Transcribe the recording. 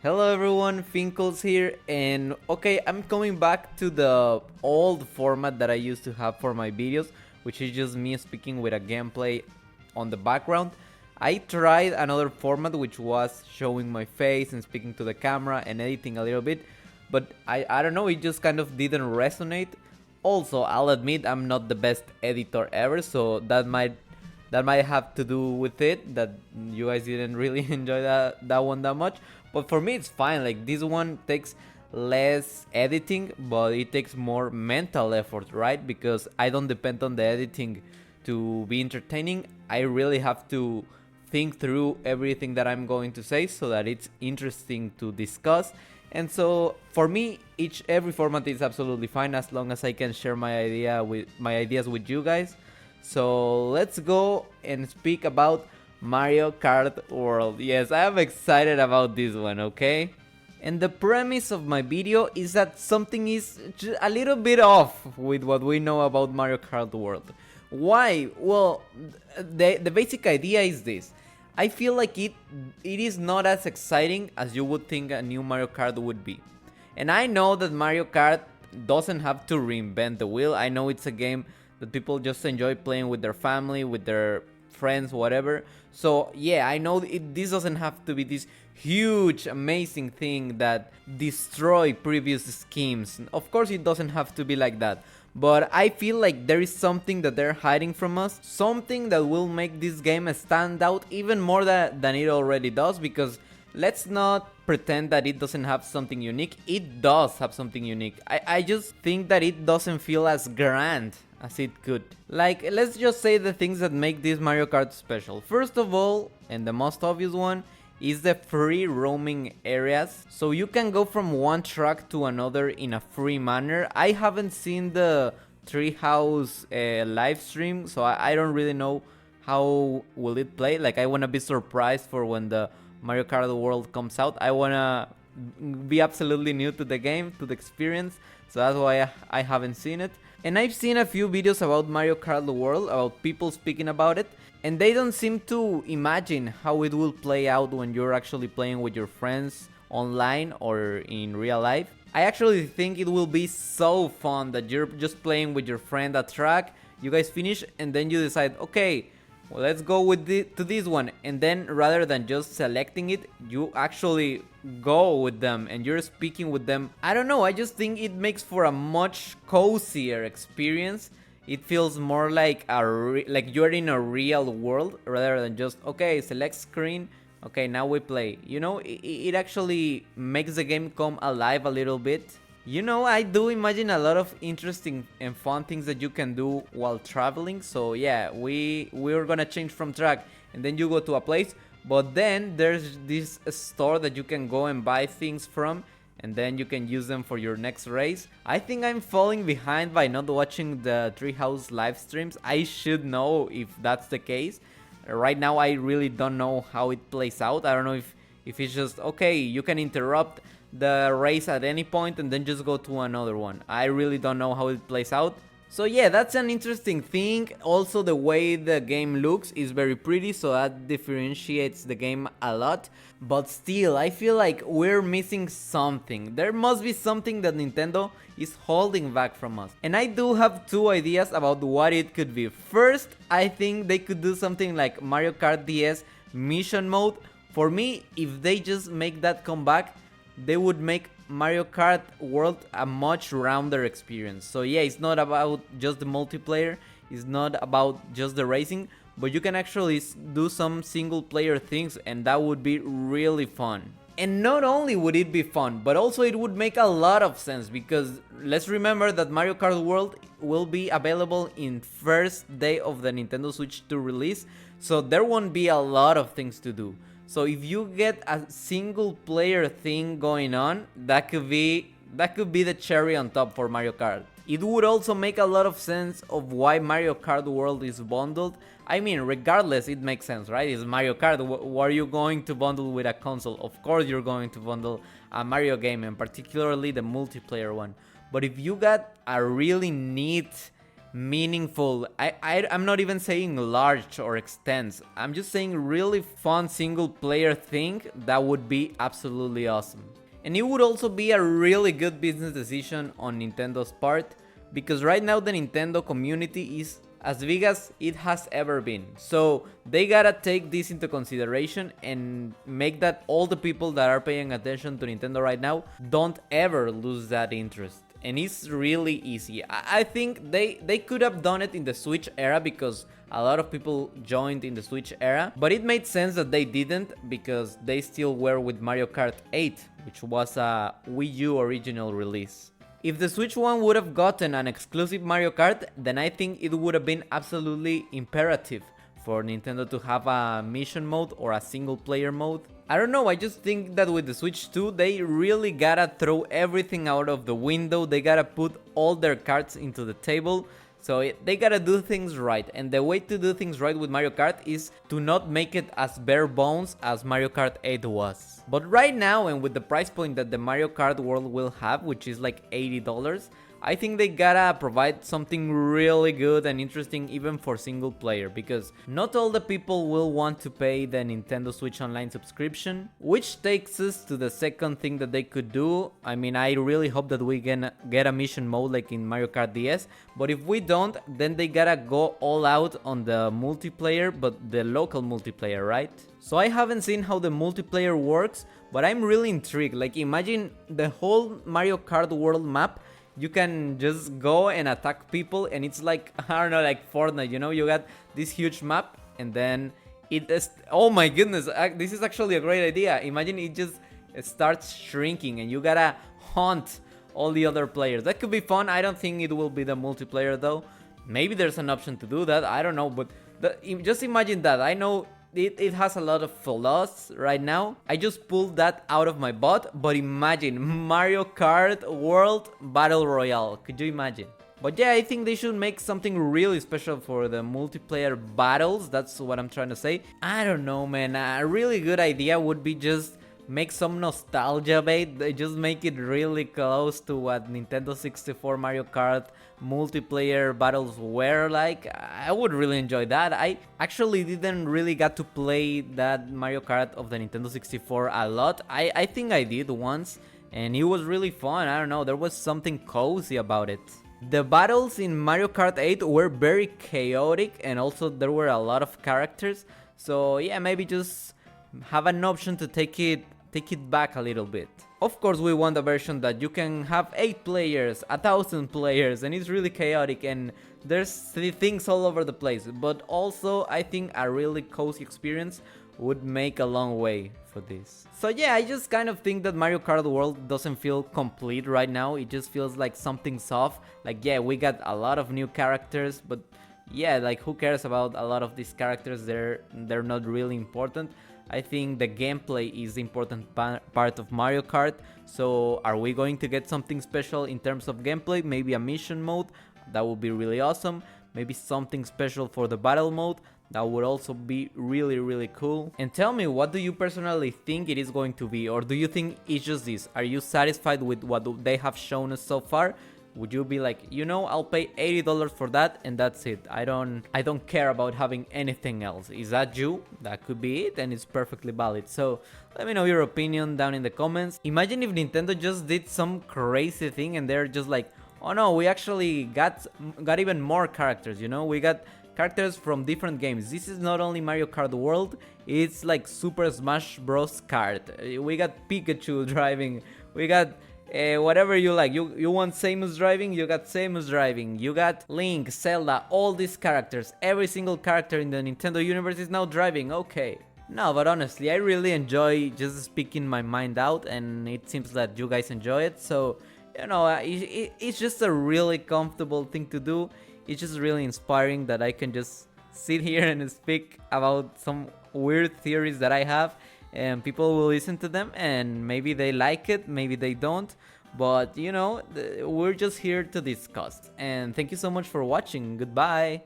Hello everyone, Finkles here, and okay, I'm coming back to the old format that I used to have for my videos, which is just me speaking with a gameplay on the background. I tried another format which was showing my face and speaking to the camera and editing a little bit, but I don't know, it just kind of didn't resonate. Also, I'll admit I'm not the best editor ever, so that might have to do with it that you guys didn't really enjoy that one that much. But for me it's fine. Like, this one takes less editing, but it takes more mental effort, right? Because I don't depend on the editing to be entertaining. I really have to think through everything that I'm going to say so that it's interesting to discuss. And so for me, every format is absolutely fine as long as I can share my ideas with you guys. So let's go and speak about Mario Kart World. Yes, I am excited about this one, okay? And the premise of my video is that something is a little bit off with what we know about Mario Kart World. Why? Well, the basic idea is this. I feel like it is not as exciting as you would think a new Mario Kart would be. And I know that Mario Kart doesn't have to reinvent the wheel. I know it's a game that people just enjoy playing with their family, with their friends, whatever. So yeah, I know this doesn't have to be this huge, amazing thing that destroy previous schemes. Of course, it doesn't have to be like that. But I feel like there is something that they're hiding from us, something that will make this game stand out even more than it already does, because let's not pretend that it doesn't have something unique. It does have something unique. I just think that it doesn't feel as grand as it could. Like, let's just say the things that make this Mario Kart special. First of all, and the most obvious one, is the free roaming areas. So you can go from one track to another in a free manner. I haven't seen the Treehouse live stream, so I don't really know how will it play. Like, I want to be surprised for when the Mario Kart World comes out. I want to be absolutely new to the game, to the experience, so that's why I haven't seen it. And I've seen a few videos about Mario Kart World, about people speaking about it, and they don't seem to imagine how it will play out when you're actually playing with your friends online or in real life. I actually think it will be so fun that you're just playing with your friend a track, you guys finish, and then you decide, okay, well, let's go with to this one, and then rather than just selecting it, you actually go with them and you're speaking with them. I don't know, I just think it makes for a much cozier experience. It feels more like like you're in a real world rather than just, okay, select screen, okay, now we play. You know, it actually makes the game come alive a little bit. You know, I do imagine a lot of interesting and fun things that you can do while traveling. So yeah, we're gonna change from track, and then you go to a place, but then there's this store that you can go and buy things from, and then you can use them for your next race. I think I'm falling behind by not watching the Treehouse live streams. I should know if that's the case. Right now I really don't know how it plays out. I don't know if it's just, okay, you can interrupt the race at any point and then just go to another one. I really don't know how it plays out. So yeah, that's an interesting thing. Also, the way the game looks is very pretty, so that differentiates the game a lot. But still, I feel like we're missing something. There must be something that Nintendo is holding back from us. And I do have two ideas about what it could be. First, I think they could do something like Mario Kart DS mission mode. For me, if they just make that come back, they would make Mario Kart World a much rounder experience. So yeah, it's not about just the multiplayer, it's not about just the racing, but you can actually do some single player things, and that would be really fun. And not only would it be fun, but also it would make a lot of sense, because let's remember that Mario Kart World will be available in first day of the Nintendo Switch 2 release, so there won't be a lot of things to do. So if you get a single player thing going on, that could be the cherry on top for Mario Kart. It would also make a lot of sense of why Mario Kart World is bundled. I mean, regardless, it makes sense, right? It's Mario Kart. What are you going to bundle with a console? Of course you're going to bundle a Mario game, and particularly the multiplayer one. But if you got a really neat meaningful. I'm not even saying large or extensive. I'm just saying really fun single player thing that would be absolutely awesome. And it would also be a really good business decision on Nintendo's part, because right now the Nintendo community is as big as it has ever been. So they gotta take this into consideration and make that all the people that are paying attention to Nintendo right now don't ever lose that interest. And it's really easy. I think they could have done it in the Switch era because a lot of people joined in the Switch era, but it made sense that they didn't because they still were with Mario Kart 8, which was a Wii U original release. If the Switch one would have gotten an exclusive Mario Kart, then I think it would have been absolutely imperative for Nintendo to have a mission mode or a single player mode. I don't know, I just think that with the Switch 2, they really gotta throw everything out of the window, they gotta put all their cards into the table, so they gotta do things right. And the way to do things right with Mario Kart is to not make it as bare bones as Mario Kart 8 was. But right now, and with the price point that the Mario Kart World will have, which is like $80, I think they gotta provide something really good and interesting even for single player, because not all the people will want to pay the Nintendo Switch Online subscription, which takes us to the second thing that they could do. I mean, I really hope that we can get a mission mode like in Mario Kart DS, but if we don't, then they gotta go all out on the multiplayer, but the local multiplayer, right? So I haven't seen how the multiplayer works, but I'm really intrigued. Like, imagine the whole Mario Kart World map. You can just go and attack people, and it's like, I don't know, like Fortnite, you know, you got this huge map, and then it is, oh my goodness, this is actually a great idea. Imagine it just starts shrinking, and you gotta hunt all the other players. That could be fun. I don't think it will be the multiplayer though. Maybe there's an option to do that, I don't know, but just imagine that. I know it has a lot of flaws right now. I just pulled that out of my butt, but imagine Mario Kart World Battle Royale. Could you imagine? But yeah, I think they should make something really special for the multiplayer battles. That's what I'm trying to say. I don't know, man. A really good idea would be just make some nostalgia bait. They just make it really close to what Nintendo 64 Mario Kart multiplayer battles were like. I would really enjoy that. I actually didn't really get to play that Mario Kart of the Nintendo 64 a lot. I think I did once, and it was really fun. I don't know, there was something cozy about it. The battles in Mario Kart 8 were very chaotic, and also there were a lot of characters. So yeah, maybe just have an option to take it back a little bit. Of course, we want a version that you can have 8 players, 1,000 players, and it's really chaotic and there's things all over the place. But also, I think a really cozy experience would make a long way for this. So yeah, I just kind of think that Mario Kart World doesn't feel complete right now. It just feels like something's off. Like, yeah, we got a lot of new characters, but yeah, like, who cares about a lot of these characters? They're not really important. I think the gameplay is the important part of Mario Kart. So are we going to get something special in terms of gameplay? Maybe a mission mode? That would be really awesome. Maybe something special for the battle mode? That would also be really, really cool. And tell me, what do you personally think it is going to be? Or do you think it's just this? Are you satisfied with what they have shown us so far? Would you be like, you know, I'll pay $80 for that and that's it. I don't care about having anything else. Is that you? That could be it, and it's perfectly valid. So let me know your opinion down in the comments. Imagine if Nintendo just did some crazy thing and they're just like, oh no, we actually got even more characters, you know? We got characters from different games. This is not only Mario Kart World, it's like Super Smash Bros. Kart. We got Pikachu driving, we got whatever you like. You want Samus driving, you got Samus driving. You got Link, Zelda, all these characters. Every single character in the Nintendo universe is now driving. Okay. No, but honestly, I really enjoy just speaking my mind out, and it seems that you guys enjoy it. So, you know, it's just a really comfortable thing to do. It's just really inspiring that I can just sit here and speak about some weird theories that I have, and people will listen to them, and maybe they like it, maybe they don't, but you know, we're just here to discuss. And thank you so much for watching. Goodbye.